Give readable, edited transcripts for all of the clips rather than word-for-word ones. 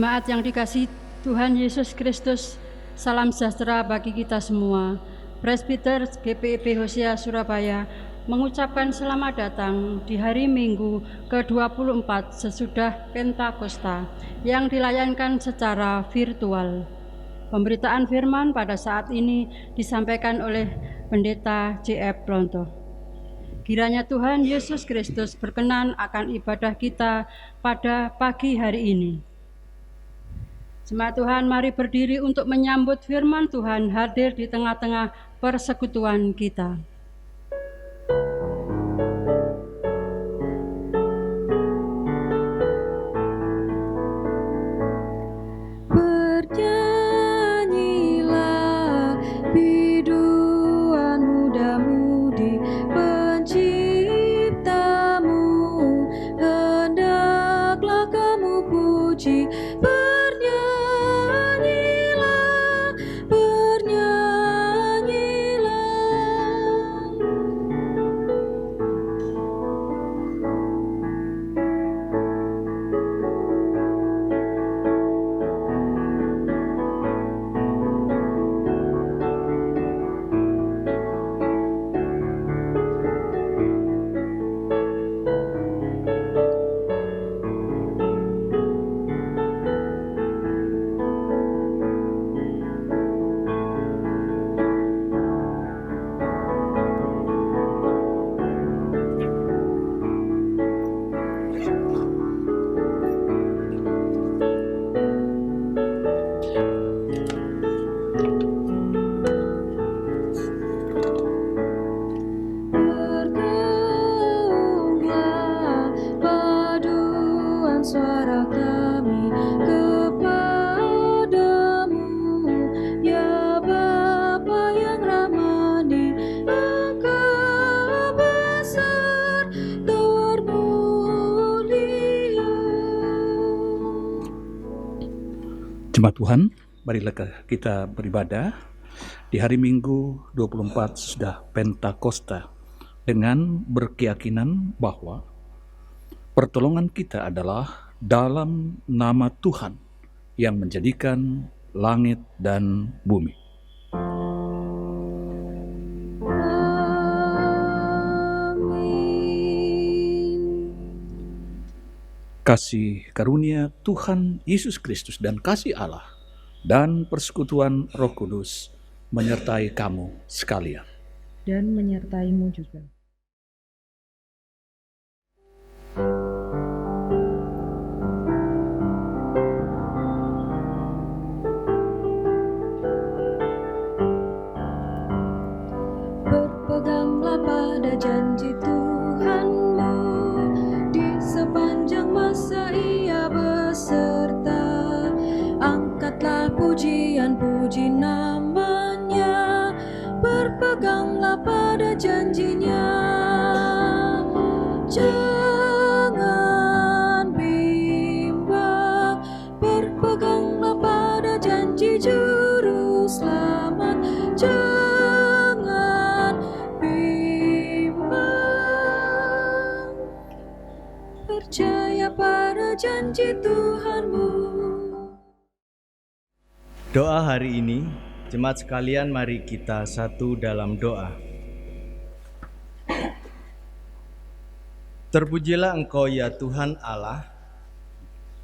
Jemaat yang dikasihi Tuhan Yesus Kristus, salam sejahtera bagi kita semua. Presbiter GPIB Hosea Surabaya mengucapkan selamat datang di hari Minggu ke-24 sesudah Pentakosta yang dilayankan secara virtual. Pemberitaan firman pada saat ini disampaikan oleh Pendeta J.F. Plonto. Kiranya Tuhan Yesus Kristus berkenan akan ibadah kita pada pagi hari ini. Jemaat Tuhan, mari berdiri untuk menyambut firman Tuhan hadir di tengah-tengah persekutuan kita. Bernyanyilah biduan muda-mudi penciptamu, hendaklah kamu puji. Suara kami kepadamu, ya Bapa yang rahmani, Engkau besar termulia. Jemaat Tuhan, marilah kita beribadah di hari Minggu 24 sudah Pentakosta dengan berkeyakinan bahwa pertolongan kita adalah dalam nama Tuhan yang menjadikan langit dan bumi. Amin. Kasih karunia Tuhan Yesus Kristus dan kasih Allah dan persekutuan Roh Kudus menyertai kamu sekalian. Dan menyertaimu juga. Berpeganglah pada janji Tuhanmu, di sepanjang masa Ia beserta. Angkatlah pujian-puji namanya, berpeganglah pada janjinya. Jangan bimbang, berpeganglah pada janji Juru Selamat. Jangan bimbang, percaya pada janji Tuhanmu. Doa hari ini, jemaat sekalian, mari kita satu dalam doa. Terpujilah Engkau ya Tuhan Allah,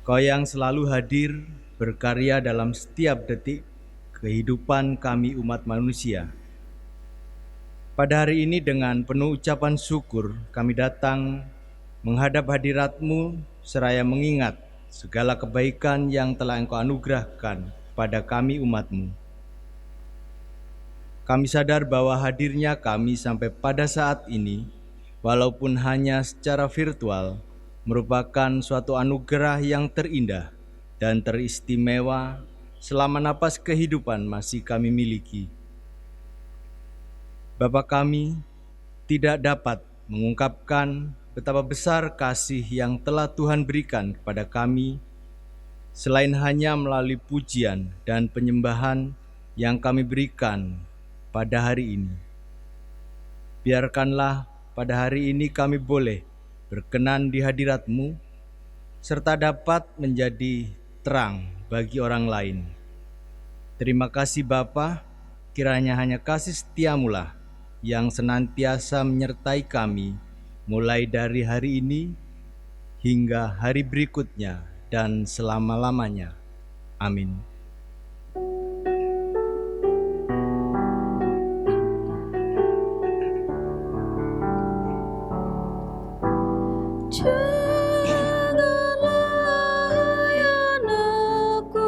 Kau yang selalu hadir berkarya dalam setiap detik kehidupan kami umat manusia. Pada hari ini dengan penuh ucapan syukur kami datang menghadap hadirat-Mu seraya mengingat segala kebaikan yang telah Engkau anugerahkan pada kami umat-Mu. Kami sadar bahwa hadirnya kami sampai pada saat ini, walaupun hanya secara virtual, merupakan suatu anugerah yang terindah dan teristimewa selama napas kehidupan masih kami miliki. Bapa kami tidak dapat mengungkapkan betapa besar kasih yang telah Tuhan berikan kepada kami, selain hanya melalui pujian dan penyembahan yang kami berikan pada hari ini. Biarkanlah pada hari ini kami boleh berkenan di hadirat-Mu, serta dapat menjadi terang bagi orang lain. Terima kasih Bapa, kiranya hanya kasih setiamu-lah yang senantiasa menyertai kami mulai dari hari ini hingga hari berikutnya dan selama-lamanya. Amin. Janganlah hai anakku,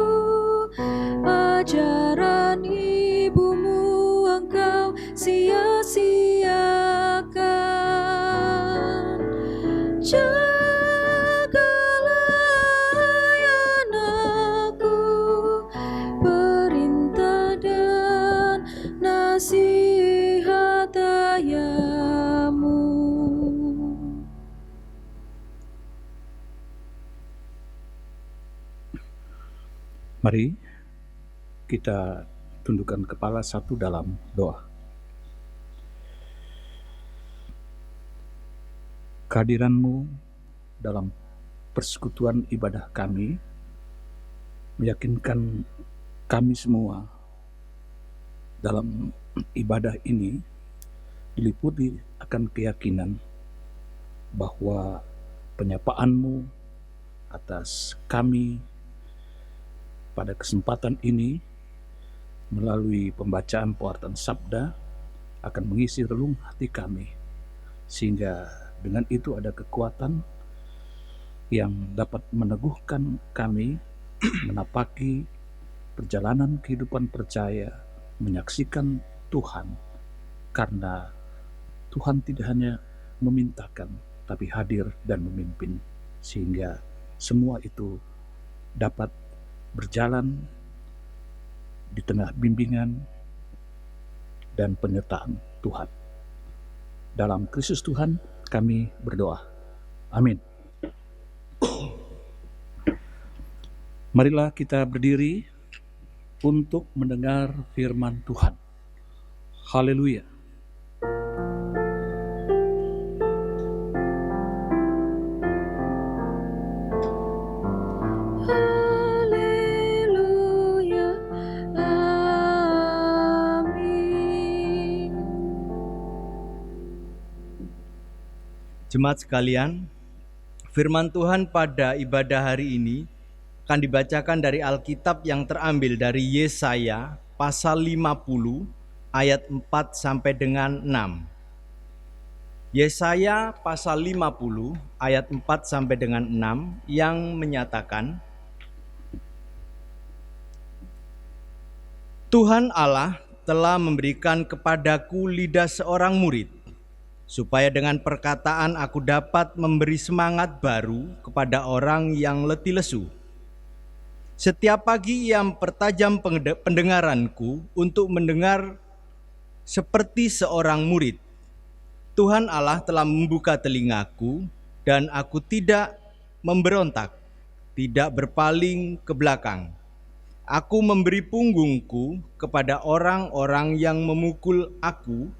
ajaran ibumu engkau sia-siakan. Jagalah hai anakku, perintah dan nasihat ayahmu. Mari kita tundukkan kepala satu dalam doa. Kehadiran-Mu dalam persekutuan ibadah kami meyakinkan kami semua dalam ibadah ini diliputi akan keyakinan bahwa penyapaan-Mu atas kami pada kesempatan ini melalui pembacaan pewartaan sabda akan mengisi relung hati kami, sehingga dengan itu ada kekuatan yang dapat meneguhkan kami menapaki perjalanan kehidupan percaya, menyaksikan Tuhan, karena Tuhan tidak hanya memintakan tapi hadir dan memimpin, sehingga semua itu dapat berjalan di tengah bimbingan dan penyertaan Tuhan. Dalam Kristus Tuhan kami berdoa. Amin. Marilah kita berdiri untuk mendengar firman Tuhan. Haleluya. Haleluya, amin. Jemaat sekalian, firman Tuhan pada ibadah hari ini akan dibacakan dari Alkitab yang terambil dari Yesaya pasal 50 ayat 4 sampai dengan 6. Yesaya pasal 50 ayat 4 sampai dengan 6 yang menyatakan, Tuhan Allah telah memberikan kepadaku lidah seorang murid, supaya dengan perkataan aku dapat memberi semangat baru kepada orang yang letih lesu. Setiap pagi ia mempertajam pendengaranku untuk mendengar seperti seorang murid. Tuhan Allah telah membuka telingaku dan aku tidak memberontak, tidak berpaling ke belakang. Aku memberi punggungku kepada orang-orang yang memukul aku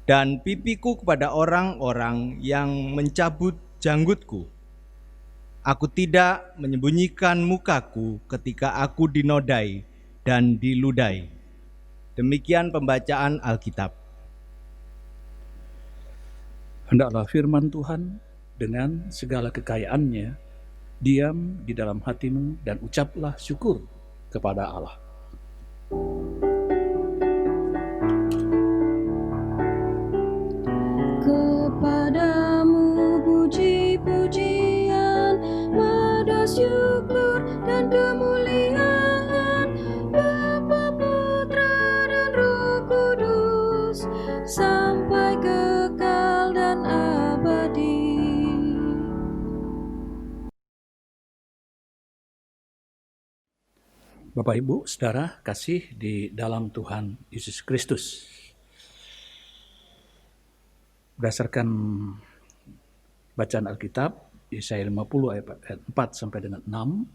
dan pipiku kepada orang-orang yang mencabut janggutku. Aku tidak menyembunyikan mukaku ketika aku dinodai dan diludai. Demikian pembacaan Alkitab. Hendaklah firman Tuhan dengan segala kekayaannya diam di dalam hatimu dan ucaplah syukur kepada Allah. Kepadamu puji-pujian, mada syukur dan kemuliaan, Bapa, Putra dan Roh Kudus, sampai kekal dan abadi. Bapak, Ibu, Saudara kasih di dalam Tuhan Yesus Kristus. Berdasarkan bacaan Alkitab, Yesaya 50 ayat 4 sampai dengan 6,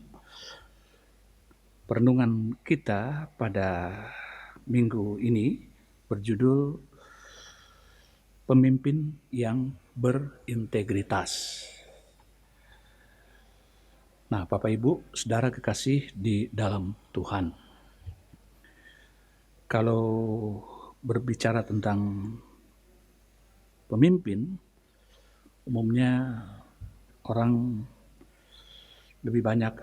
perenungan kita pada minggu ini berjudul Pemimpin yang Berintegritas. Nah, Bapak Ibu, saudara kekasih di dalam Tuhan. Kalau berbicara tentang pemimpin, umumnya orang lebih banyak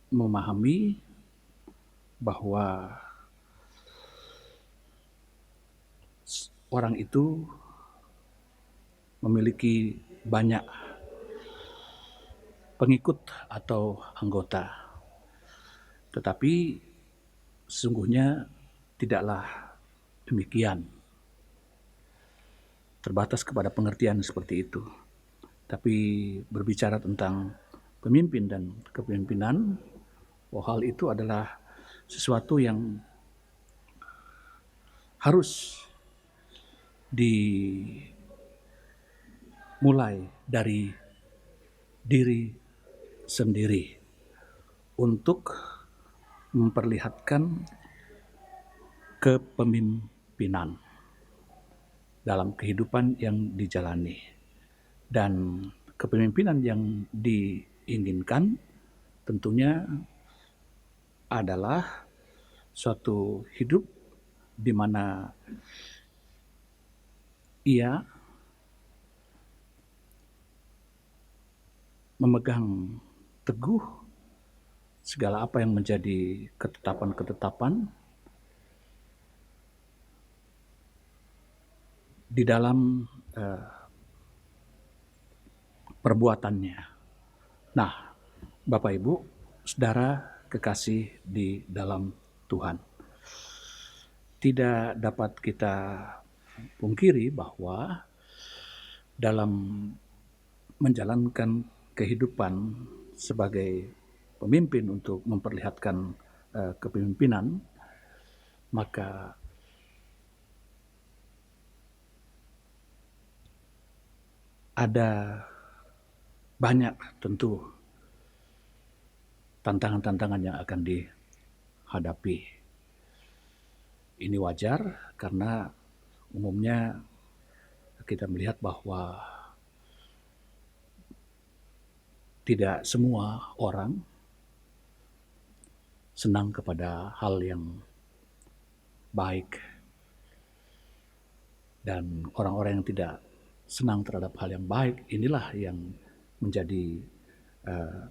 memahami bahwa orang itu memiliki banyak pengikut atau anggota. Tetapi sesungguhnya tidaklah demikian. Terbatas kepada pengertian seperti itu. Tapi berbicara tentang pemimpin dan kepemimpinan, hal itu adalah sesuatu yang harus dimulai dari diri sendiri untuk memperlihatkan kepemimpinan dalam kehidupan yang dijalani. Dan kepemimpinan yang diinginkan tentunya adalah suatu hidup di mana ia memegang teguh segala apa yang menjadi ketetapan-ketetapan di dalam perbuatannya. Nah, Bapak Ibu, saudara kekasih di dalam Tuhan, tidak dapat kita pungkiri bahwa dalam menjalankan kehidupan sebagai pemimpin untuk memperlihatkan kepemimpinan, maka ada banyak tentu tantangan-tantangan yang akan dihadapi. Ini wajar karena umumnya kita melihat bahwa tidak semua orang senang kepada hal yang baik. Dan orang-orang yang tidak senang terhadap hal yang baik, inilah yang menjadi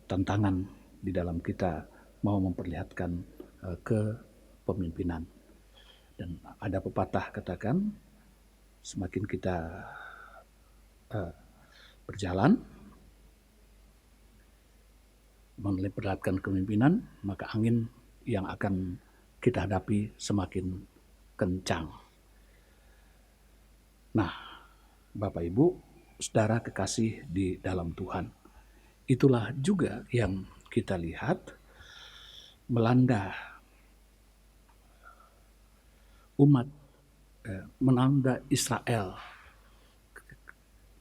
tantangan di dalam kita mau memperlihatkan kepemimpinan. Dan ada pepatah katakan, semakin kita berjalan memperlihatkan kepemimpinan, maka angin yang akan kita hadapi semakin kencang. Nah, Bapak Ibu, saudara kekasih di dalam Tuhan, itulah juga yang kita lihat melanda umat, melanda Israel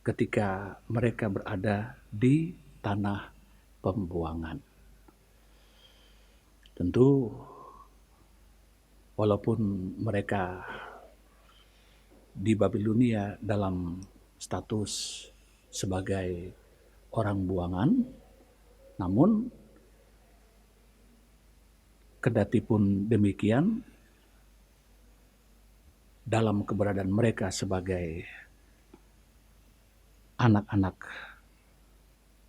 ketika mereka berada di tanah pembuangan. Tentu walaupun mereka di Babilonia dalam status sebagai orang buangan, namun kendati pun demikian, dalam keberadaan mereka sebagai anak-anak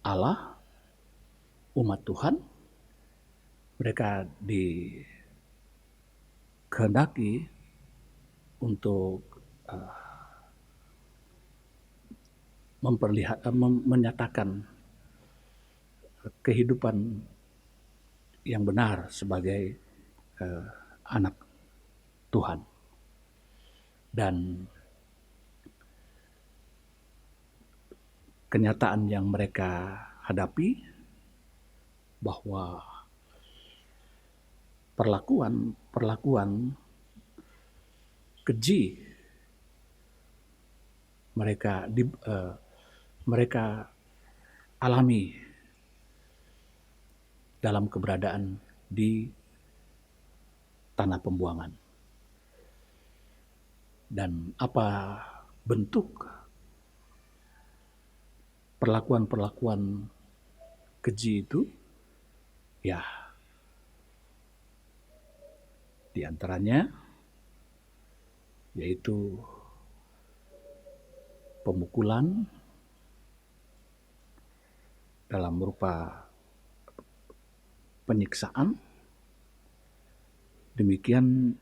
Allah, umat Tuhan, mereka dikehendaki untuk menyatakan kehidupan yang benar sebagai anak Tuhan. Dan kenyataan yang mereka hadapi bahwa perlakuan keji mereka alami dalam keberadaan di tanah pembuangan. Dan apa bentuk perlakuan-perlakuan keji itu, ya di antaranya yaitu pemukulan dalam berupa penyiksaan, demikian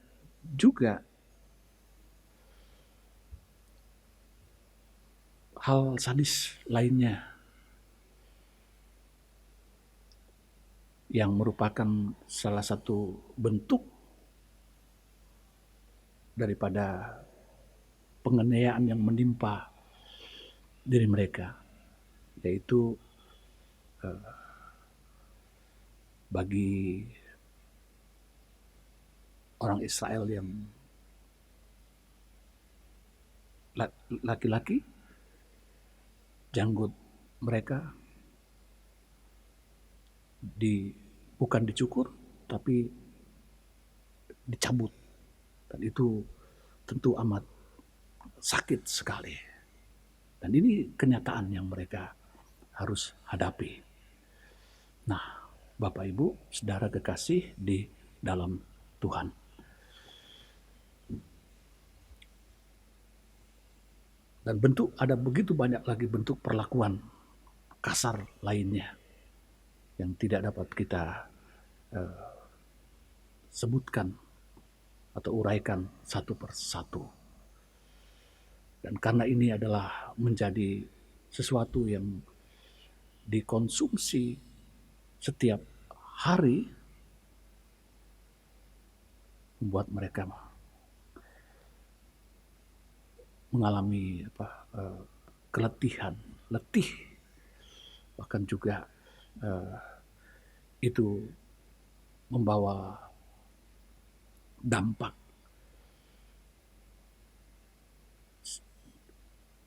juga hal sadis lainnya yang merupakan salah satu bentuk daripada penganiayaan yang menimpa diri mereka, yaitu bagi orang Israel yang laki-laki, janggut mereka bukan dicukur tapi dicabut, dan itu tentu amat sakit sekali, dan ini kenyataan yang mereka harus hadapi. Nah, Bapak Ibu, saudara kekasih di dalam Tuhan, dan ada begitu banyak lagi bentuk perlakuan kasar lainnya yang tidak dapat kita sebutkan atau uraikan satu persatu. Dan karena ini adalah menjadi sesuatu yang dikonsumsi setiap hari, membuat mereka mengalami keletihan, letih, bahkan juga itu membawa dampak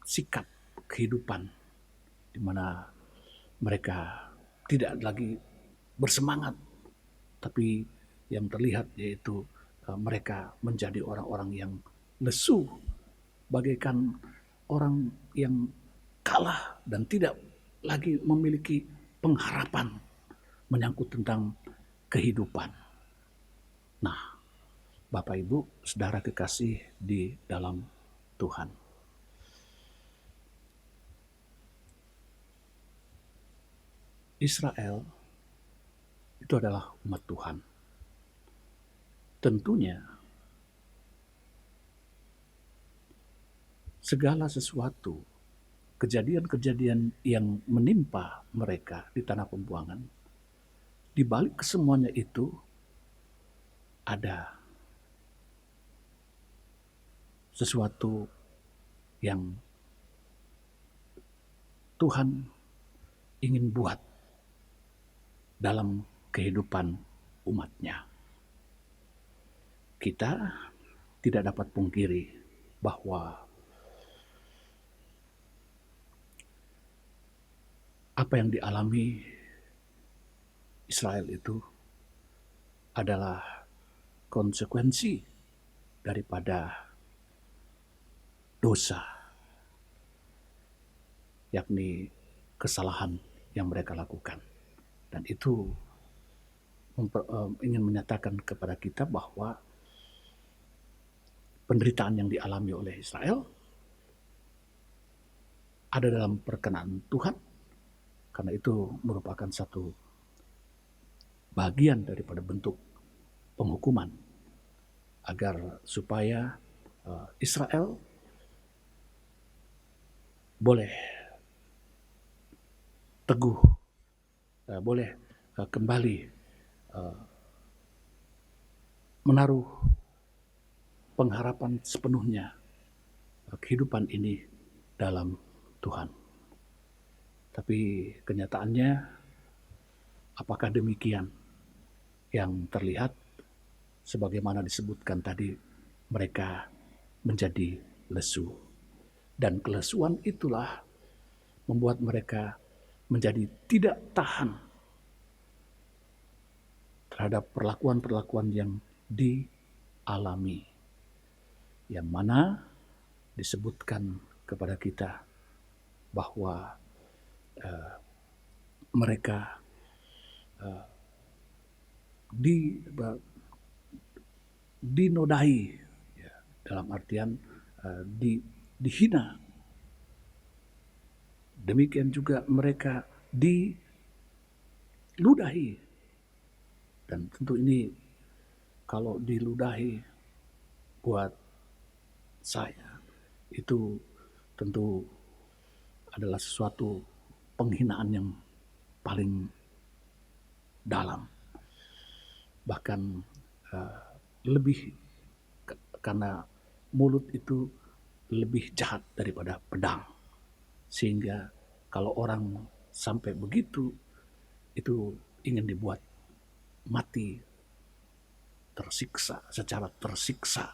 sikap kehidupan di mana mereka tidak lagi bersemangat, tapi yang terlihat yaitu mereka menjadi orang-orang yang lesu, bagaikan orang yang kalah dan tidak lagi memiliki pengharapan menyangkut tentang kehidupan. Nah, Bapak Ibu, saudara kekasih di dalam Tuhan, Israel itu adalah umat Tuhan. Tentunya segala sesuatu, kejadian-kejadian yang menimpa mereka di tanah pembuangan, di balik kesemuanya itu ada sesuatu yang Tuhan ingin buat dalam kehidupan umatnya. Kita tidak dapat pungkiri bahwa apa yang dialami Israel itu adalah konsekuensi daripada dosa, yakni kesalahan yang mereka lakukan. Dan itu ingin menyatakan kepada kita bahwa penderitaan yang dialami oleh Israel ada dalam perkenaan Tuhan, karena itu merupakan satu bagian daripada bentuk penghukuman agar supaya Israel boleh teguh, boleh kembali menaruh pengharapan sepenuhnya kehidupan ini dalam Tuhan. Tapi kenyataannya, apakah demikian? Yang terlihat sebagaimana disebutkan tadi, mereka menjadi lesu. Dan kelesuan itulah membuat mereka menjadi tidak tahan terhadap perlakuan-perlakuan yang dialami, yang mana disebutkan kepada kita bahwa mereka dinodai, ya, dalam artian dihina. Demikian juga mereka diludahi. Dan tentu ini kalau diludahi buat saya itu tentu adalah sesuatu penghinaan yang paling dalam. Bahkan lebih karena mulut itu lebih jahat daripada pedang. Sehingga kalau orang sampai begitu, itu ingin dibuat mati, secara tersiksa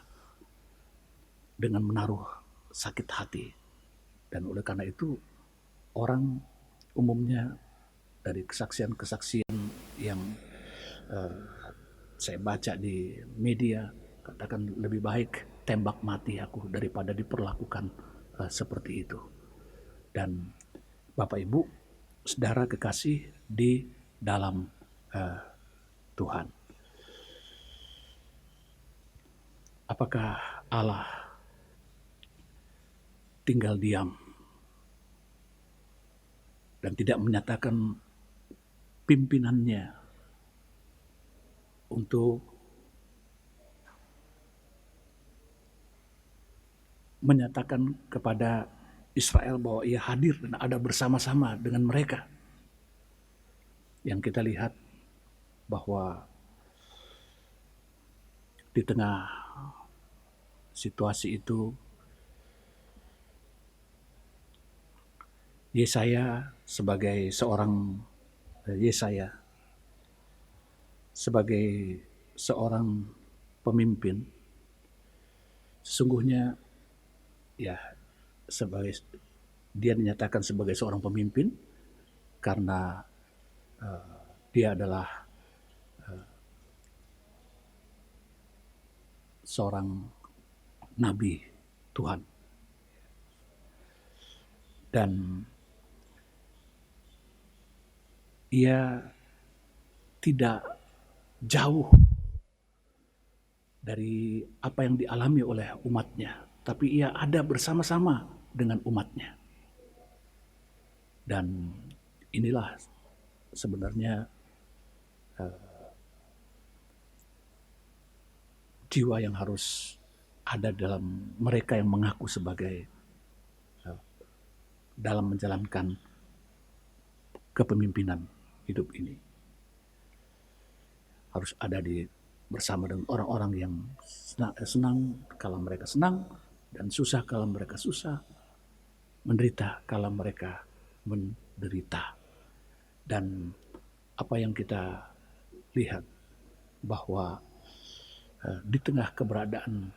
dengan menaruh sakit hati. Dan oleh karena itu orang umumnya dari kesaksian-kesaksian yang saya baca di media, katakan lebih baik tembak mati aku daripada diperlakukan seperti itu. Dan Bapak Ibu, saudara kekasih di dalam Tuhan. Apakah Allah tinggal diam dan tidak menyatakan pimpinannya untuk menyatakan kepada Israel bahwa ia hadir dan ada bersama-sama dengan mereka? Yang kita lihat bahwa di tengah situasi itu Yesaya sebagai seorang pemimpin, sesungguhnya ya dia dinyatakan sebagai seorang pemimpin karena dia adalah seorang nabi Tuhan. Dan ia tidak jauh dari apa yang dialami oleh umatnya, tapi ia ada bersama-sama dengan umatnya. Dan inilah sebenarnya jiwa yang harus ada dalam mereka yang mengaku sebagai dalam menjalankan kepemimpinan hidup ini. Harus ada bersama dengan orang-orang yang senang kalau mereka senang, dan susah kalau mereka susah, menderita kalau mereka menderita. Dan apa yang kita lihat bahwa di tengah keberadaan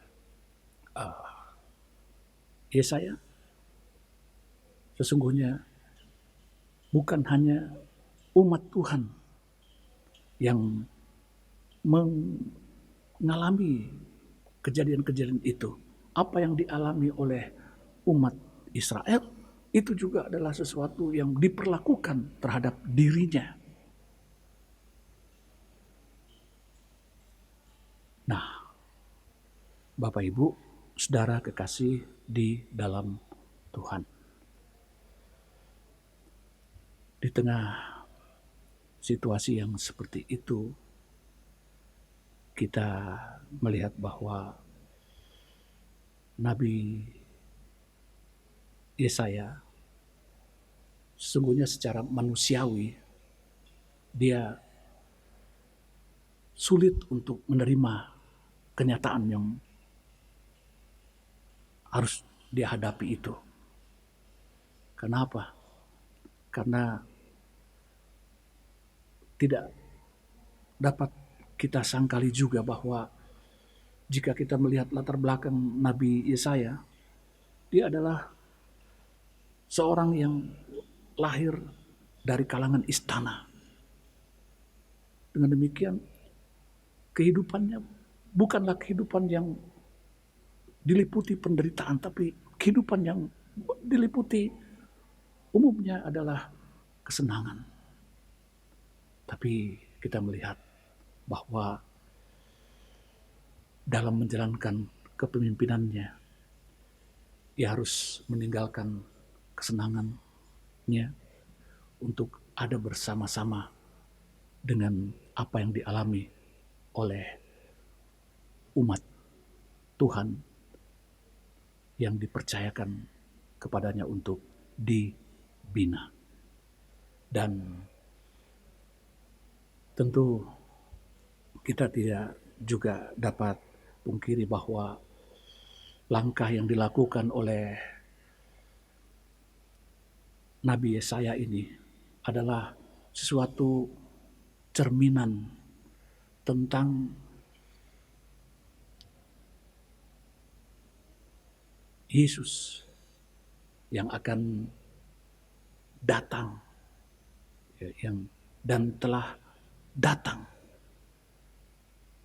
Yesaya, sesungguhnya bukan hanya umat Tuhan yang mengalami kejadian-kejadian itu. Apa yang dialami oleh umat Israel itu juga adalah sesuatu yang diperlakukan terhadap dirinya. Nah, Bapak Ibu, saudara kekasih di dalam Tuhan. Di tengah situasi yang seperti itu, kita melihat bahwa Nabi Yesaya sesungguhnya secara manusiawi dia sulit untuk menerima kenyataan yang harus dia hadapi itu. Kenapa? Karena tidak dapat kita sangkali juga bahwa jika kita melihat latar belakang Nabi Yesaya, dia adalah seorang yang lahir dari kalangan istana. Dengan demikian, kehidupannya bukanlah kehidupan yang diliputi penderitaan, tapi kehidupan yang diliputi umumnya adalah kesenangan. Tapi kita melihat bahwa dalam menjalankan kepemimpinannya, ia harus meninggalkan kesenangannya untuk ada bersama-sama dengan apa yang dialami oleh umat Tuhan yang dipercayakan kepadanya untuk dibina. Dan tentu kita tidak juga dapat pungkiri bahwa langkah yang dilakukan oleh Nabi Yesaya ini adalah sesuatu cerminan tentang Yesus yang akan datang, dan telah datang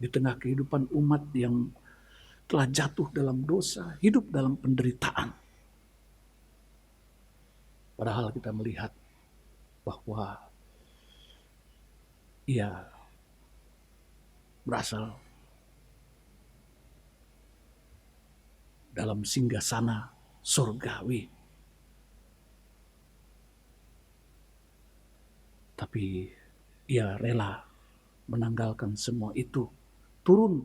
di tengah kehidupan umat yang telah jatuh dalam dosa, hidup dalam penderitaan. Padahal kita melihat bahwa ia berasal dalam singgasana surgawi. Tapi ia rela menanggalkan semua itu, turun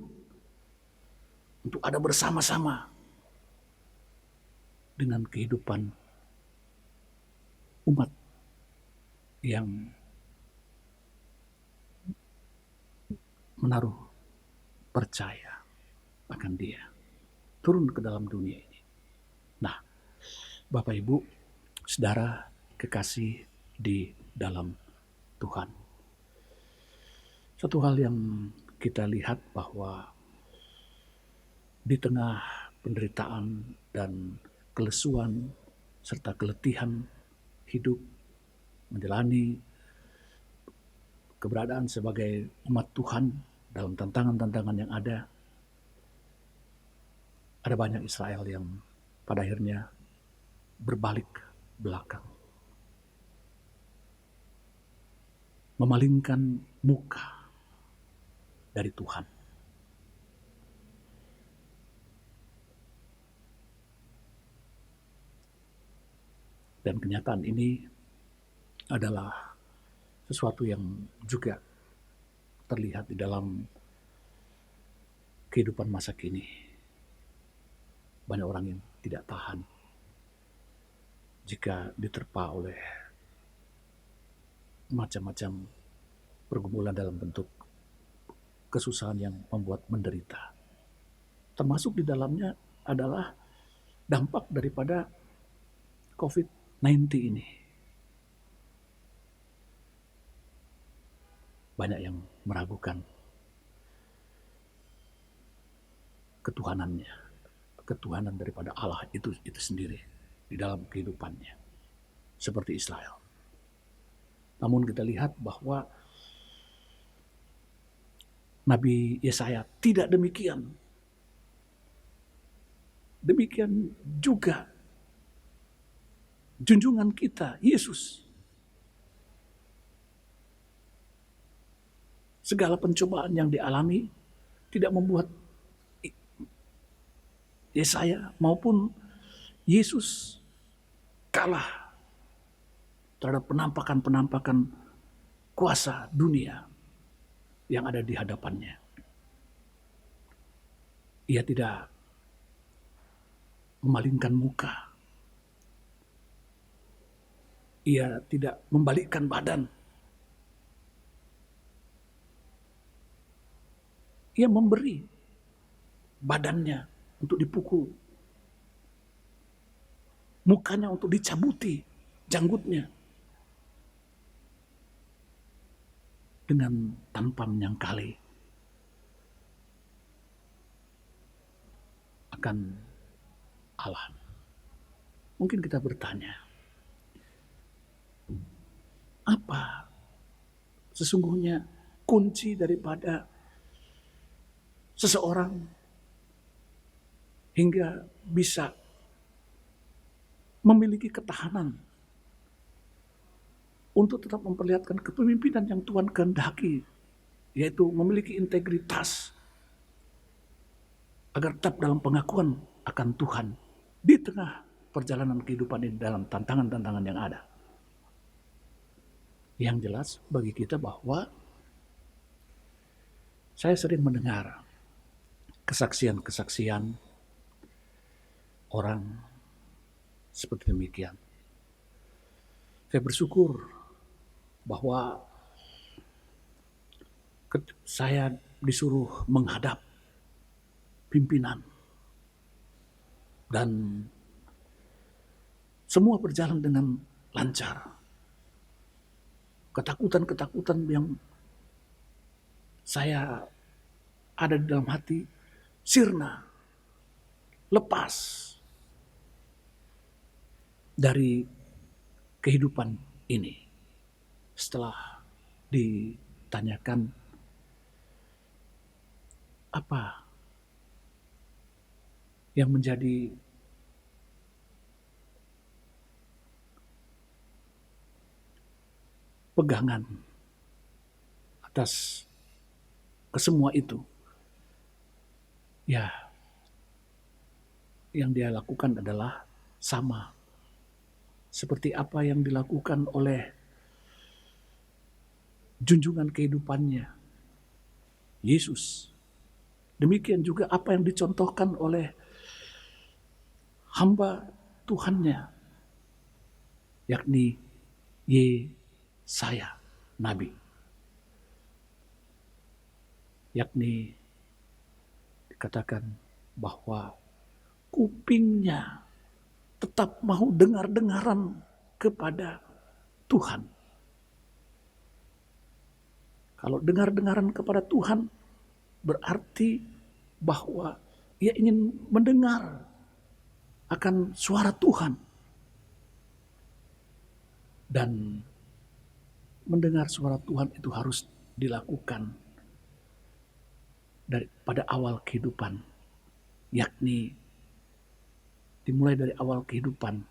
untuk ada bersama-sama dengan kehidupan umat yang menaruh percaya akan Dia, turun ke dalam dunia ini. Nah, Bapak Ibu, saudara kekasih di dalam Tuhan, satu hal yang kita lihat bahwa di tengah penderitaan dan kelesuan serta keletihan hidup menjalani keberadaan sebagai umat Tuhan dalam tantangan-tantangan yang ada banyak Israel yang pada akhirnya berbalik belakang, memalingkan muka dari Tuhan. Dan kenyataan ini adalah sesuatu yang juga terlihat di dalam kehidupan masa kini. Banyak orang yang tidak tahan jika diterpa oleh macam-macam pergumulan dalam bentuk kesusahan yang membuat menderita. Termasuk di dalamnya adalah dampak daripada COVID-19 ini. Banyak yang meragukan ketuhanan daripada Allah itu sendiri di dalam kehidupannya, seperti Israel. Namun kita lihat bahwa Nabi Yesaya tidak demikian. Demikian juga junjungan kita, Yesus. Segala pencobaan yang dialami tidak membuat Yesaya maupun Yesus kalah terhadap penampakan-penampakan kuasa dunia yang ada di hadapannya. Ia tidak memalingkan muka. Ia tidak membalikkan badan. Ia memberi badannya untuk dipukul, mukanya untuk dicabuti, janggutnya, dengan tanpa menyangkali akan Allah. Mungkin kita bertanya, apa sesungguhnya kunci daripada seseorang hingga bisa memiliki ketahanan untuk tetap memperlihatkan kepemimpinan yang Tuhan kehendaki, yaitu memiliki integritas agar tetap dalam pengakuan akan Tuhan di tengah perjalanan kehidupan ini dalam tantangan-tantangan yang ada. Yang jelas bagi kita bahwa saya sering mendengar kesaksian-kesaksian orang seperti demikian. Saya bersyukur bahwa saya disuruh menghadap pimpinan dan semua berjalan dengan lancar. Ketakutan-ketakutan yang saya ada di dalam hati sirna, lepas dari kehidupan ini. Setelah ditanyakan apa yang menjadi pegangan atas kesemua itu, ya yang dia lakukan adalah sama seperti apa yang dilakukan oleh junjungan kehidupannya, Yesus. Demikian juga apa yang dicontohkan oleh hamba Tuhannya, yakni Yesaya, Nabi. Yakni dikatakan bahwa kupingnya tetap mau dengar-dengaran kepada Tuhan. Kalau dengar-dengaran kepada Tuhan berarti bahwa ia ingin mendengar akan suara Tuhan. Dan mendengar suara Tuhan itu harus dilakukan pada awal kehidupan, yakni dimulai dari awal kehidupan,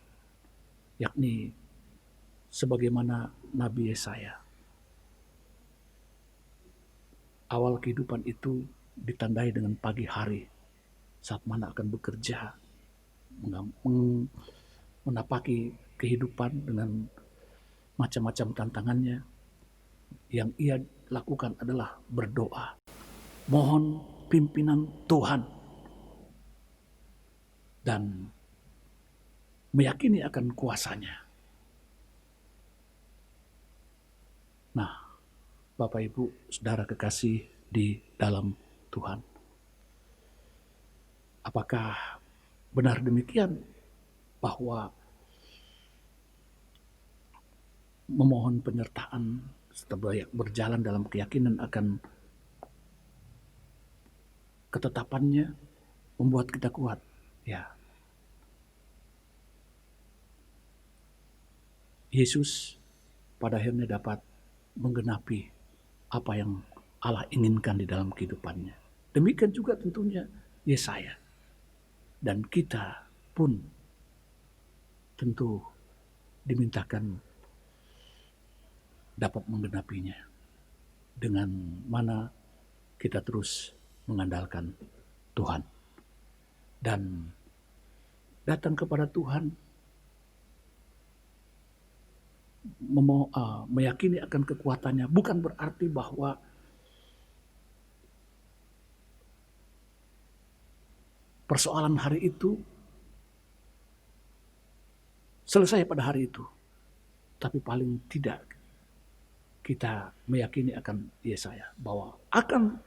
yakni sebagaimana Nabi Yesaya. Awal kehidupan itu ditandai dengan pagi hari, saat mana akan bekerja, menapaki kehidupan dengan macam-macam tantangannya. Yang ia lakukan adalah berdoa, mohon pimpinan Tuhan, dan meyakini akan kuasanya. Nah, Bapak Ibu, Saudara kekasih di dalam Tuhan, apakah benar demikian bahwa memohon penyertaan setelah berjalan dalam keyakinan akan ketetapannya membuat kita kuat? Ya, Yesus pada akhirnya dapat menggenapi apa yang Allah inginkan di dalam kehidupannya. Demikian juga tentunya Yesaya. Dan kita pun tentu dimintakan dapat menggenapinya. Dengan mana kita terus mengandalkan Tuhan. Dan datang kepada Tuhan, meyakini akan kekuatannya, bukan berarti bahwa persoalan hari itu selesai pada hari itu. Tapi paling tidak kita meyakini akan Yesaya bahwa akan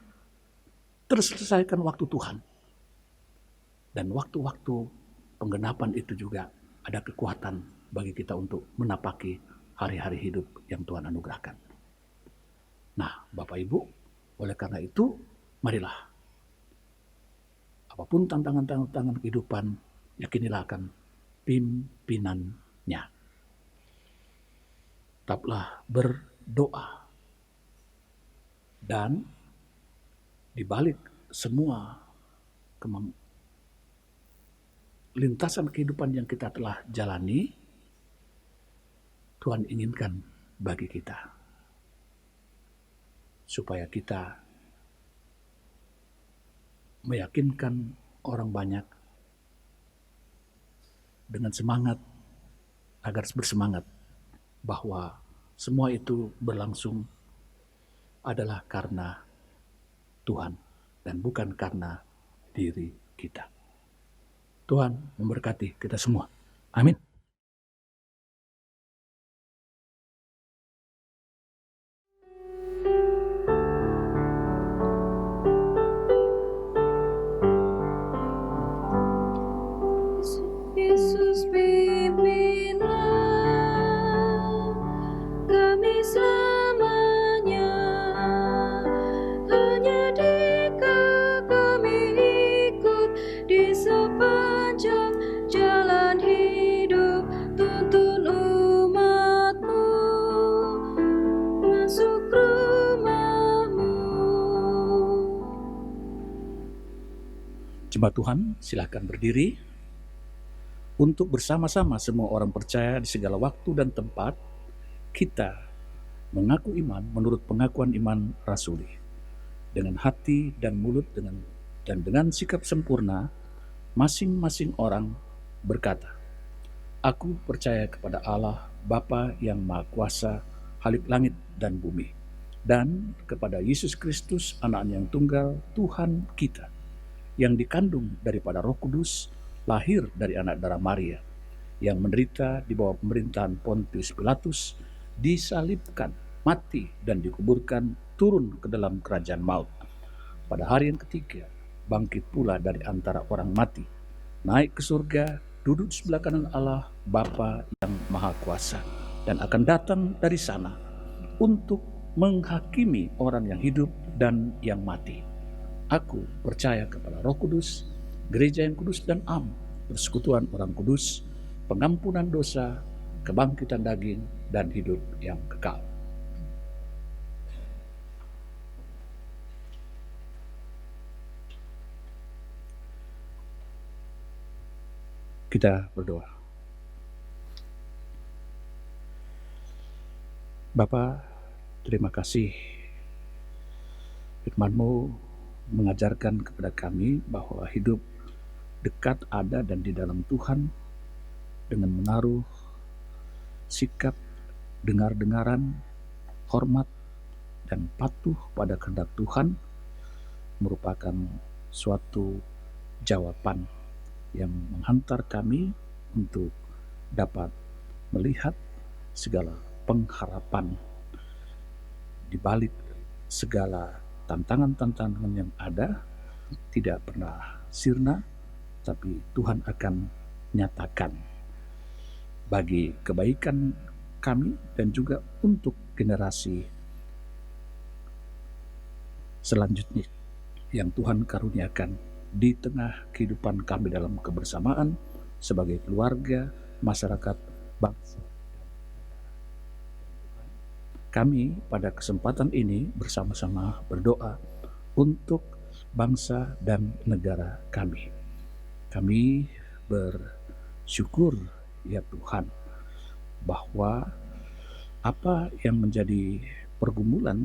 terselesaikan waktu Tuhan. Dan waktu-waktu penggenapan itu juga ada kekuatan bagi kita untuk menapaki hari-hari hidup yang Tuhan anugerahkan. Nah, Bapak Ibu, oleh karena itu, marilah apapun tantangan-tantangan kehidupan, yakinilah akan pimpinannya. Tetaplah berdoa. Dan di balik semua lintasan kehidupan yang kita telah jalani, Tuhan inginkan bagi kita, supaya kita meyakinkan orang banyak dengan semangat, agar bersemangat bahwa semua itu berlangsung adalah karena Tuhan dan bukan karena diri kita. Tuhan memberkati kita semua. Amin. Yesus pimpinlah kami selamanya, hanya Dikau kami ikut di sepanjang jalan hidup. Tuntun umat-Mu masuk rumah-Mu. Jemaat Tuhan, silakan berdiri untuk bersama-sama semua orang percaya di segala waktu dan tempat kita mengaku iman menurut pengakuan iman rasuli dengan hati dan mulut dan dengan sikap sempurna. Masing-masing orang berkata, "Aku percaya kepada Allah Bapa yang Maha Kuasa, Khalik langit dan bumi, dan kepada Yesus Kristus, Anaknya yang tunggal, Tuhan kita, yang dikandung daripada Roh Kudus, lahir dari anak darah Maria, yang menderita di bawah pemerintahan Pontius Pilatus, disalibkan, mati dan dikuburkan, turun ke dalam kerajaan maut. Pada hari yang ketiga, bangkit pula dari antara orang mati, naik ke surga, duduk di sebelah kanan Allah Bapa yang Maha Kuasa, dan akan datang dari sana untuk menghakimi orang yang hidup dan yang mati. Aku percaya kepada Roh Kudus, gereja yang kudus dan am, persekutuan orang kudus, pengampunan dosa, kebangkitan daging, dan hidup yang kekal." Kita berdoa. Bapa, terima kasih firman-Mu mengajarkan kepada kami bahwa hidup dekat ada dan di dalam Tuhan dengan menaruh sikap dengar-dengaran, hormat, dan patuh pada kehendak Tuhan merupakan suatu jawaban yang menghantar kami untuk dapat melihat segala pengharapan di balik segala tantangan-tantangan yang ada tidak pernah sirna, tapi Tuhan akan nyatakan bagi kebaikan kami dan juga untuk generasi selanjutnya yang Tuhan karuniakan di tengah kehidupan kami dalam kebersamaan sebagai keluarga, masyarakat, bangsa. Kami pada kesempatan ini bersama-sama berdoa untuk bangsa dan negara kami. Kami bersyukur ya Tuhan bahwa apa yang menjadi pergumulan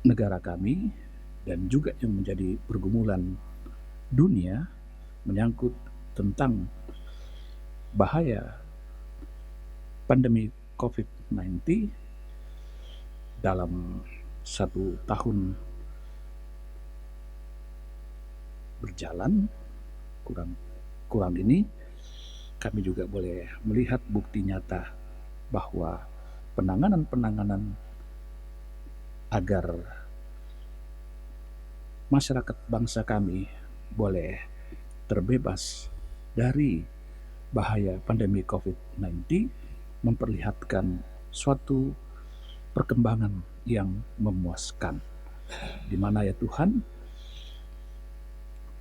negara kami dan juga yang menjadi pergumulan dunia menyangkut tentang bahaya pandemi COVID-19 dalam 1 tahun berjalan kurang ini, kami juga boleh melihat bukti nyata bahwa penanganan agar masyarakat bangsa kami boleh terbebas dari bahaya pandemi COVID-19 memperlihatkan suatu perkembangan yang memuaskan, di mana ya Tuhan,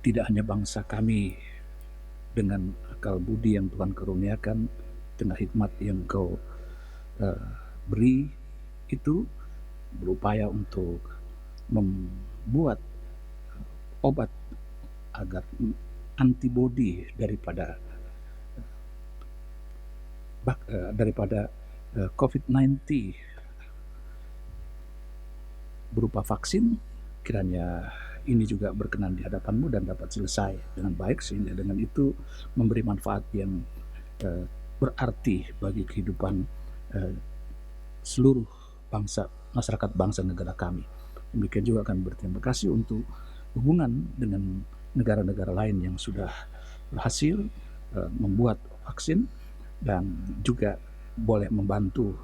tidak hanya bangsa kami dengan akal budi yang Tuhan karuniakan, dengan hikmat yang Kau beri itu berupaya untuk membuat obat agar antibodi daripada COVID-19 berupa vaksin, kiranya ini juga berkenan di hadapan-Mu dan dapat selesai dengan baik, sehingga dengan itu memberi manfaat yang berarti bagi kehidupan seluruh bangsa, masyarakat bangsa negara kami. Demikian juga akan berterima kasih untuk hubungan dengan negara-negara lain yang sudah berhasil membuat vaksin dan juga boleh membantu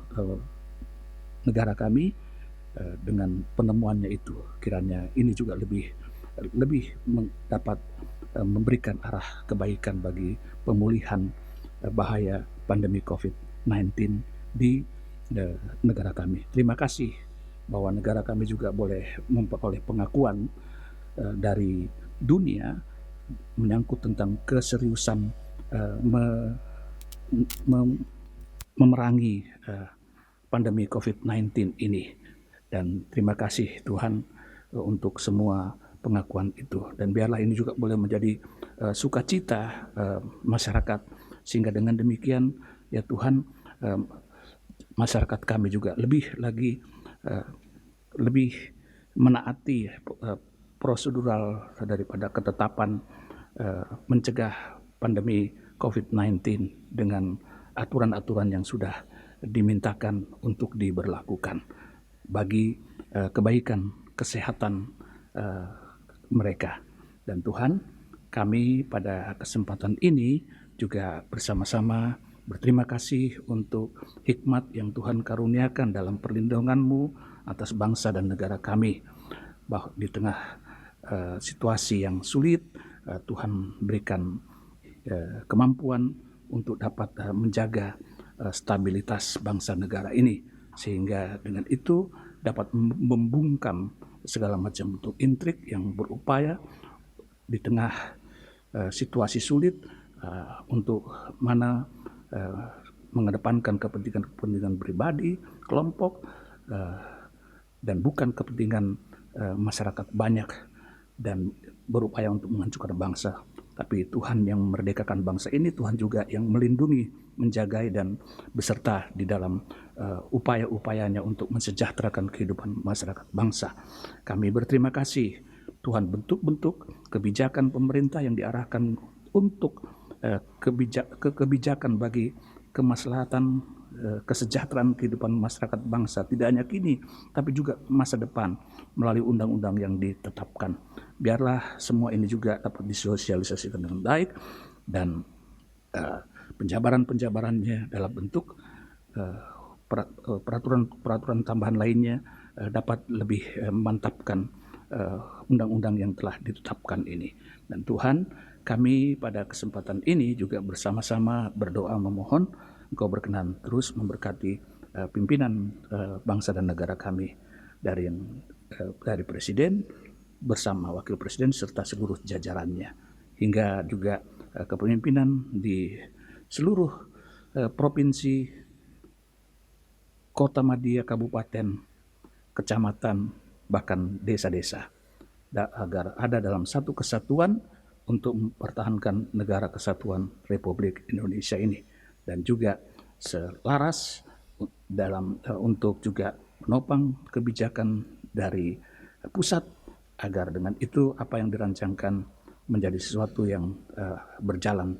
negara kami dengan penemuannya itu. Kiranya ini juga lebih dapat memberikan arah kebaikan bagi pemulihan bahaya pandemi COVID-19 di negara kami. Terima kasih bahwa negara kami juga boleh memperoleh pengakuan dari dunia menyangkut tentang keseriusan memerangi pandemi COVID-19 ini. Dan terima kasih Tuhan untuk semua pengakuan itu. Dan biarlah ini juga boleh menjadi sukacita masyarakat, sehingga dengan demikian ya Tuhan, masyarakat kami juga lebih menaati prosedural daripada ketetapan mencegah pandemi COVID-19 dengan aturan-aturan yang sudah dimintakan untuk diberlakukan bagi kebaikan kesehatan mereka. Dan Tuhan, kami pada kesempatan ini juga bersama-sama berterima kasih untuk hikmat yang Tuhan karuniakan dalam perlindungan-Mu atas bangsa dan negara kami. Bahwa di tengah situasi yang sulit, Tuhan berikan kemampuan untuk dapat menjaga stabilitas bangsa negara ini, sehingga dengan itu dapat membungkam segala macam bentuk intrik yang berupaya di tengah situasi sulit untuk mengedepankan kepentingan pribadi, kelompok, dan bukan kepentingan masyarakat banyak dan berupaya untuk menghancurkan bangsa. Tapi Tuhan yang memerdekakan bangsa ini, Tuhan juga yang melindungi, menjagai, dan beserta di dalam upaya-upayanya untuk mensejahterakan kehidupan masyarakat bangsa. Kami berterima kasih Tuhan, bentuk-bentuk kebijakan pemerintah yang diarahkan untuk kebijakan bagi kemaslahatan kesejahteraan kehidupan masyarakat bangsa, tidak hanya kini tapi juga masa depan melalui undang-undang yang ditetapkan. Biarlah semua ini juga dapat disosialisasikan dengan baik, dan penjabaran-penjabarannya dalam bentuk peraturan tambahan lainnya dapat lebih memantapkan undang-undang yang telah ditetapkan ini. Dan Tuhan, kami pada kesempatan ini juga bersama-sama berdoa memohon Engkau berkenan terus memberkati pimpinan bangsa dan negara kami, dari Presiden bersama Wakil Presiden serta seluruh jajarannya, hingga juga kepemimpinan di seluruh provinsi, kota madya, kabupaten, kecamatan, bahkan desa-desa, agar ada dalam satu kesatuan untuk mempertahankan negara kesatuan Republik Indonesia ini, dan juga selaras untuk juga menopang kebijakan dari pusat, agar dengan itu apa yang dirancangkan menjadi sesuatu yang berjalan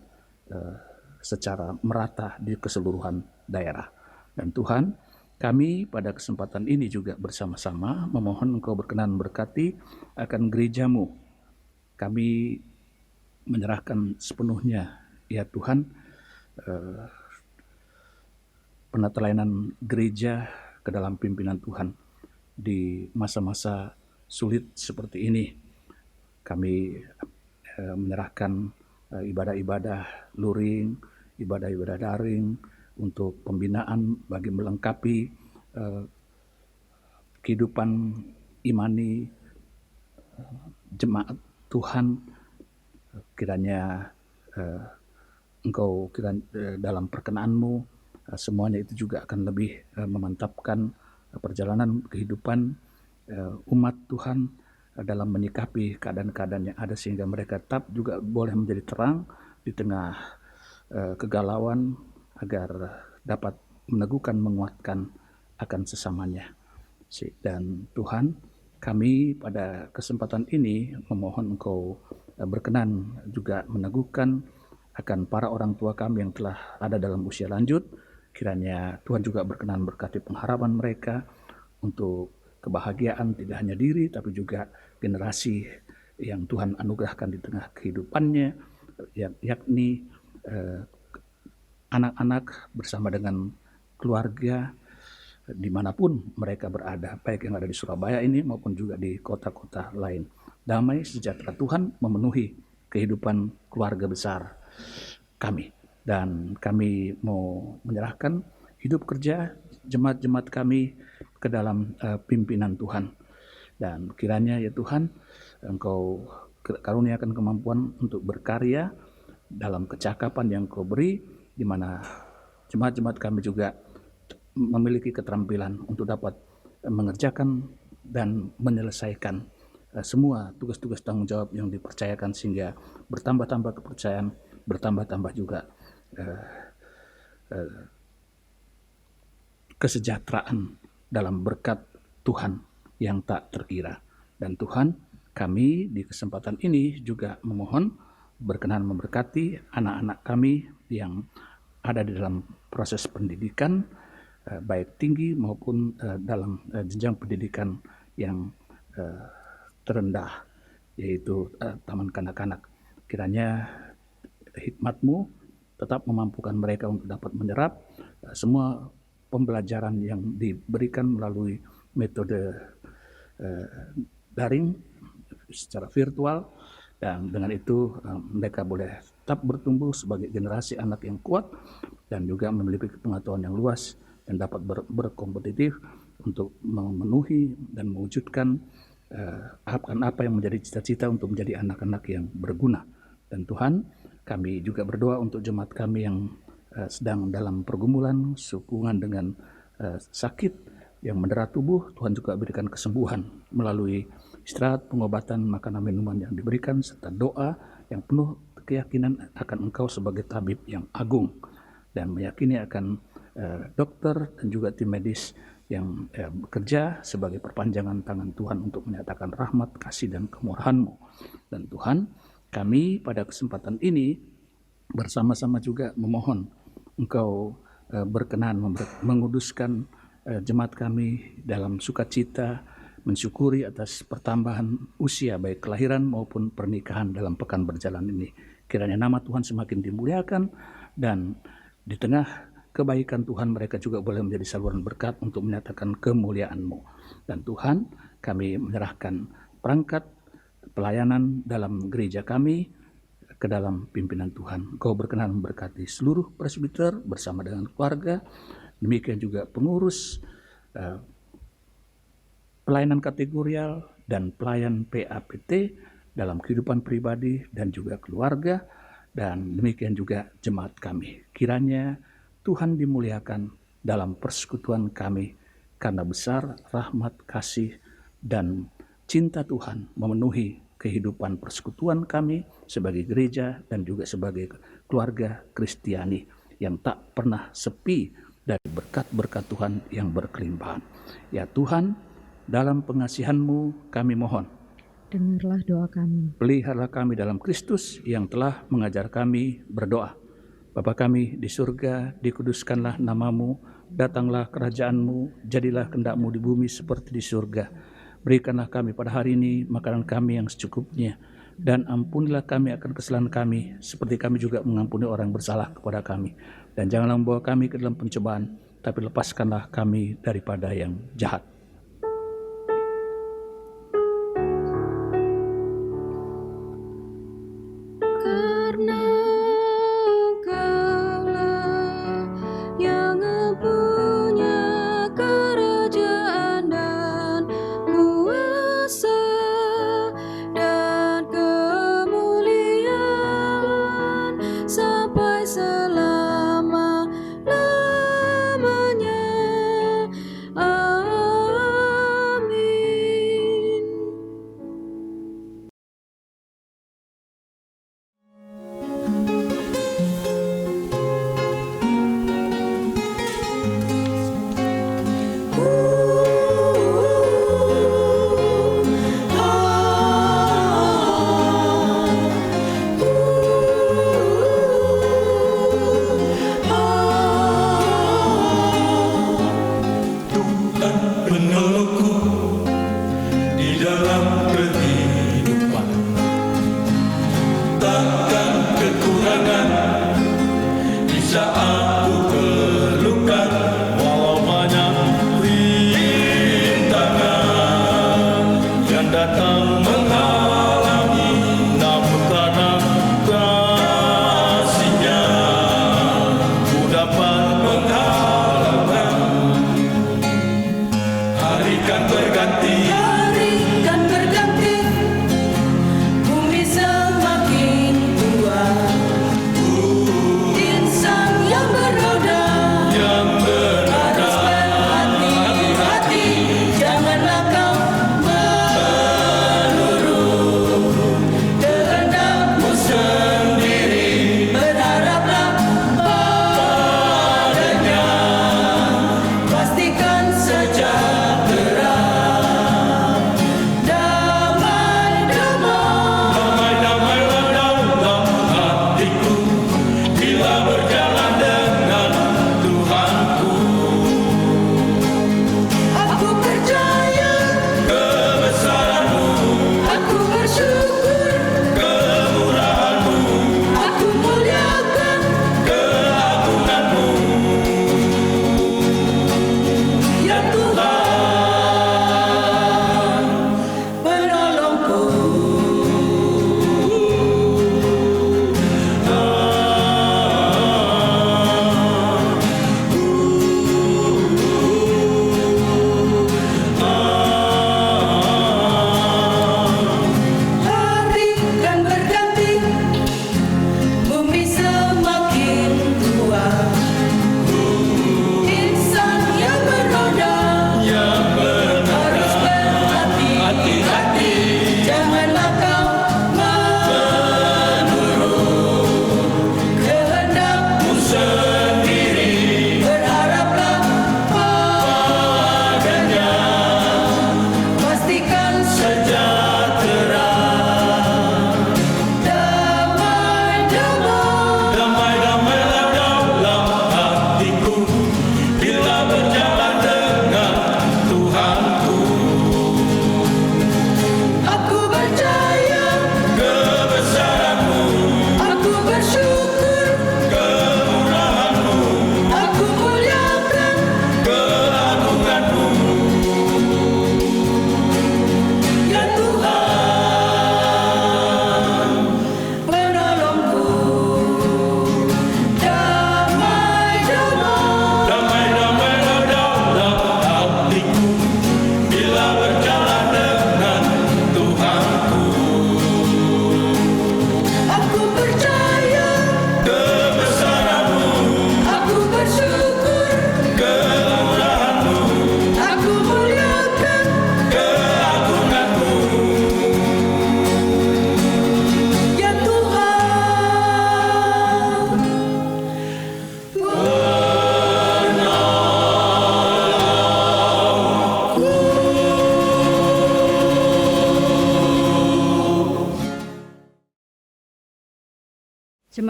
secara merata di keseluruhan daerah. Dan Tuhan, kami pada kesempatan ini juga bersama-sama memohon Engkau berkenan berkati akan gereja-Mu. Kami menyerahkan sepenuhnya ya Tuhan penata layanan gereja ke dalam pimpinan Tuhan di masa-masa sulit seperti ini. Kami menyerahkan ibadah-ibadah luring, ibadah-ibadah daring untuk pembinaan bagi melengkapi kehidupan imani jemaat Tuhan. Kiranya Engkau dalam perkenan-Mu semuanya itu juga akan lebih memantapkan perjalanan kehidupan umat Tuhan dalam menyikapi keadaan-keadaan yang ada, sehingga mereka tetap juga boleh menjadi terang di tengah kegalauan, agar dapat meneguhkan, menguatkan akan sesamanya. Dan Tuhan, kami pada kesempatan ini memohon Engkau berkenan juga meneguhkan akan para orang tua kami yang telah ada dalam usia lanjut. Kiranya Tuhan juga berkenan berkati pengharapan mereka untuk kebahagiaan tidak hanya diri tapi juga generasi yang Tuhan anugerahkan di tengah kehidupannya, yakni anak-anak bersama dengan keluarga dimanapun mereka berada, baik yang ada di Surabaya ini maupun juga di kota-kota lain. Damai sejahtera Tuhan memenuhi kehidupan keluarga besar kami. Dan kami mau menyerahkan hidup kerja jemaat-jemaat kami ke dalam pimpinan Tuhan. Dan kiranya ya Tuhan, Engkau karuniakan kemampuan untuk berkarya dalam kecakapan yang Kau beri, di mana jemaat-jemaat kami juga memiliki keterampilan untuk dapat mengerjakan dan menyelesaikan semua tugas-tugas tanggung jawab yang dipercayakan, sehingga bertambah-tambah kepercayaan, bertambah-tambah juga kesejahteraan dalam berkat Tuhan yang tak terkira. Dan Tuhan, kami di kesempatan ini juga memohon berkenan memberkati anak-anak kami yang ada di dalam proses pendidikan, baik tinggi maupun dalam jenjang pendidikan yang terendah, yaitu taman kanak-kanak. Kiranya hikmat-Mu tetap memampukan mereka untuk dapat menyerap semua pembelajaran yang diberikan melalui metode daring secara virtual, dan dengan itu mereka boleh tetap bertumbuh sebagai generasi anak yang kuat dan juga memiliki pengetahuan yang luas dan dapat berkompetitif untuk memenuhi dan mewujudkan apa yang menjadi cita-cita untuk menjadi anak-anak yang berguna. Dan Tuhan, kami juga berdoa untuk jemaat kami yang sedang dalam pergumulan sehubungan dengan sakit yang mendera tubuh. Tuhan juga berikan kesembuhan melalui istirahat, pengobatan, makanan, minuman yang diberikan, serta doa yang penuh keyakinan akan Engkau sebagai tabib yang agung, dan meyakini akan dokter dan juga tim medis yang bekerja sebagai perpanjangan tangan Tuhan untuk menyatakan rahmat, kasih, dan kemurahan-Mu. Dan Tuhan, kami pada kesempatan ini bersama-sama juga memohon Engkau berkenan menguduskan jemaat kami dalam sukacita, mensyukuri atas pertambahan usia baik kelahiran maupun pernikahan dalam pekan berjalan ini. Kiranya nama Tuhan semakin dimuliakan, dan di tengah kebaikan Tuhan mereka juga boleh menjadi saluran berkat untuk menyatakan kemuliaan-Mu. Dan Tuhan, kami menyerahkan perangkat pelayanan dalam gereja kami ke dalam pimpinan Tuhan. Engkau berkenan memberkati seluruh presbiter bersama dengan keluarga, demikian juga pengurus pelayanan kategorial dan pelayan PAPT dalam kehidupan pribadi dan juga keluarga, dan demikian juga jemaat kami. Kiranya Tuhan dimuliakan dalam persekutuan kami, karena besar rahmat, kasih, dan cinta Tuhan memenuhi kehidupan persekutuan kami sebagai gereja dan juga sebagai keluarga Kristiani yang tak pernah sepi dari berkat-berkat Tuhan yang berkelimpahan. Ya Tuhan, dalam pengasihan-Mu kami mohon, Dengarlah doa kami. peliharalah kami dalam Kristus yang telah mengajar kami berdoa. Bapa kami di surga, dikuduskanlah nama-Mu, datanglah kerajaan-Mu, jadilah kehendak-Mu di bumi seperti di surga. Berikanlah kami pada hari ini makanan kami yang secukupnya, dan ampunilah kami akan kesalahan kami, seperti kami juga mengampuni orang bersalah kepada kami. Dan janganlah membawa kami ke dalam pencobaan, tapi lepaskanlah kami daripada yang jahat. Karena Engkaulah yang mempunyai kerajaan dan kuasa dan kemuliaan sampai selama-lamanya. Amin.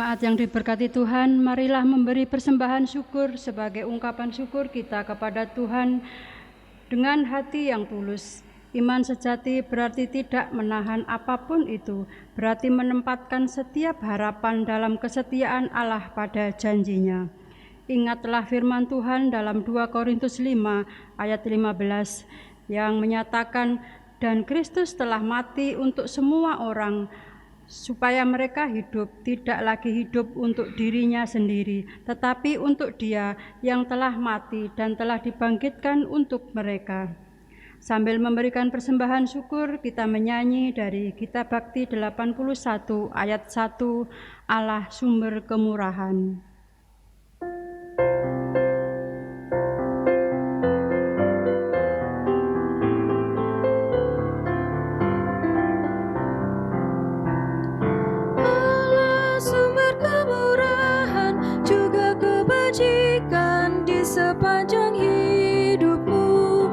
Jemaat yang diberkati Tuhan, marilah memberi persembahan syukur sebagai ungkapan syukur kita kepada Tuhan dengan hati yang tulus. Iman sejati berarti tidak menahan apapun itu, berarti menempatkan setiap harapan dalam kesetiaan Allah pada janjinya. Ingatlah firman Tuhan dalam 2 Korintus 5 ayat 15 yang menyatakan, dan Kristus telah mati untuk semua orang, supaya mereka hidup, tidak lagi hidup untuk dirinya sendiri, tetapi untuk Dia yang telah mati dan telah dibangkitkan untuk mereka. Sambil memberikan persembahan syukur, kita menyanyi dari Kitab Bakti 81 ayat 1, Allah sumber kemurahan. Sepanjang hidupmu,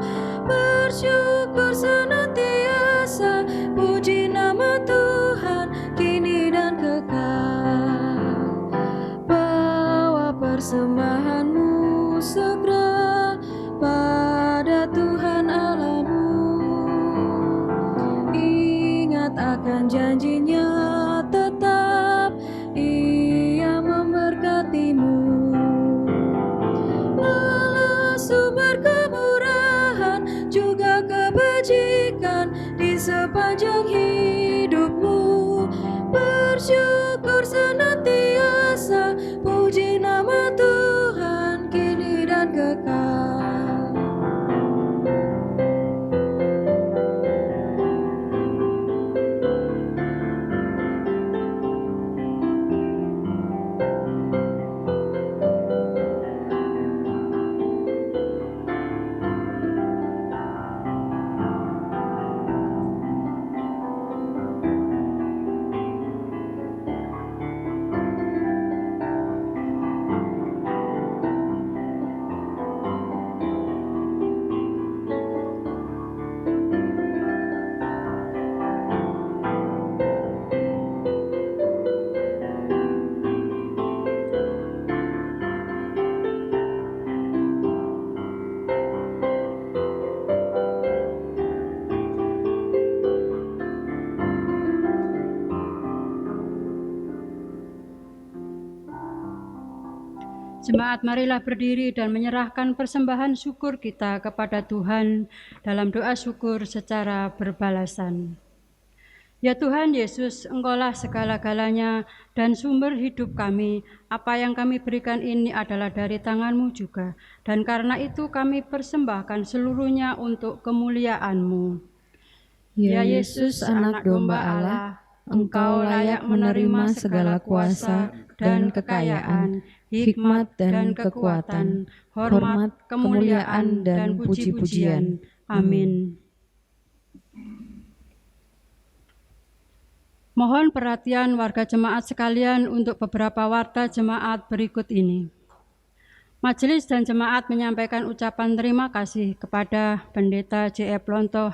bersyukur senantiasa, puji nama Tuhan kini dan kekal. Bawa persembahanmu segera pada Tuhan Allahmu, ingat akan janjinya tetap, Ia memberkatimu. Sumber kemurahan juga kebajikan di sepanjang hidupmu, bersyukur senantiasa, puji nama Tuhan kini dan kekal. Jemaat, marilah berdiri dan menyerahkan persembahan syukur kita kepada Tuhan dalam doa syukur secara berbalasan. Ya Tuhan Yesus, Engkaulah segala-galanya dan sumber hidup kami. Apa yang kami berikan ini adalah dari tangan-Mu juga, dan karena itu kami persembahkan seluruhnya untuk kemuliaan-Mu. Ya Yesus, anak domba Allah, Engkau layak menerima segala kuasa dan kekayaan, hikmat dan kekuatan, hormat, kemuliaan, dan puji-pujian. Amin. Mohon perhatian warga jemaat sekalian untuk beberapa warta jemaat berikut ini. Majelis dan jemaat menyampaikan ucapan terima kasih kepada Pendeta J.F. Lontoh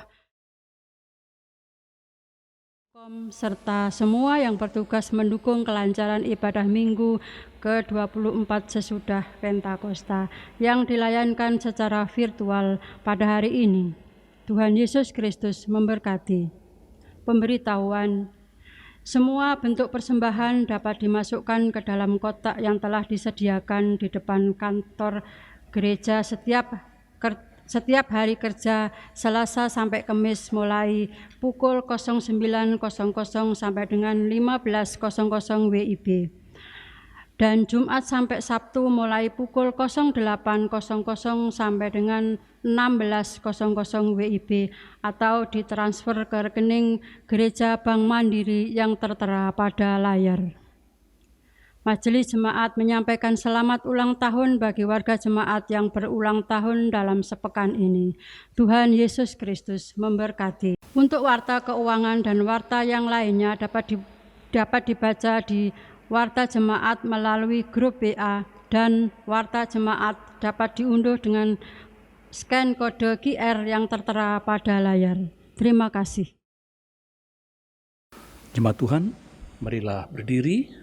serta semua yang bertugas mendukung kelancaran ibadah Minggu ke-24 sesudah Pentakosta yang dilayankan secara virtual pada hari ini. Tuhan Yesus Kristus memberkati. Pemberitahuan: semua bentuk persembahan dapat dimasukkan ke dalam kotak yang telah disediakan di depan kantor gereja setiap hari kerja Selasa sampai Kamis mulai pukul 09.00 sampai dengan 15.00 WIB, dan Jumat sampai Sabtu mulai pukul 08.00 sampai dengan 16.00 WIB atau ditransfer ke rekening Gereja Bank Mandiri yang tertera pada layar. Majelis Jemaat menyampaikan selamat ulang tahun bagi warga jemaat yang berulang tahun dalam sepekan ini. Tuhan Yesus Kristus memberkati. Untuk warta keuangan dan warta yang lainnya dapat dibaca di warta jemaat melalui grup WA, dan warta jemaat dapat diunduh dengan scan kode QR yang tertera pada layar. Terima kasih. Jemaat Tuhan, marilah berdiri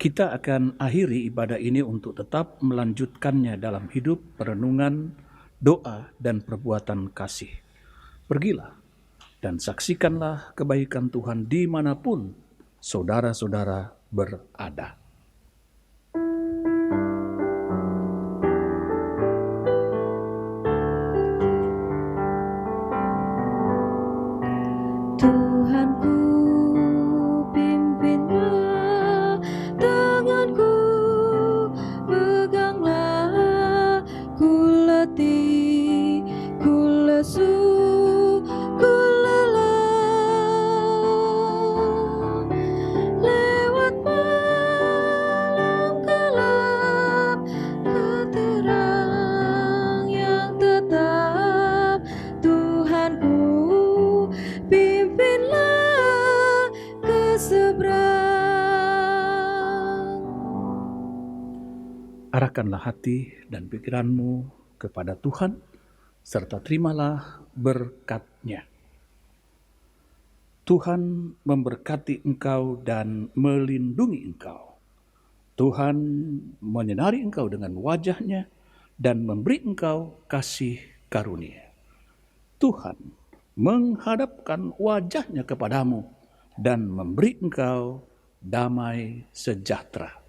Kita akan akhiri ibadah ini untuk tetap melanjutkannya dalam hidup, perenungan, doa, dan perbuatan kasih. Pergilah dan saksikanlah kebaikan Tuhan dimanapun saudara-saudara berada. Tuhanku, pimpinlah tanganku, peganglah ku letih, ku lesu, ku lelah. Lewat malam gelap, ke terang yang tetap, Tuhanku, pimpinlah ke seberang. Arahkanlah hati dan pikiranmu kepada Tuhan, serta terimalah berkat-Nya. Tuhan memberkati engkau dan melindungi engkau. Tuhan menyinari engkau dengan wajah-Nya dan memberi engkau kasih karunia. Tuhan menghadapkan wajah-Nya kepadamu dan memberi engkau damai sejahtera.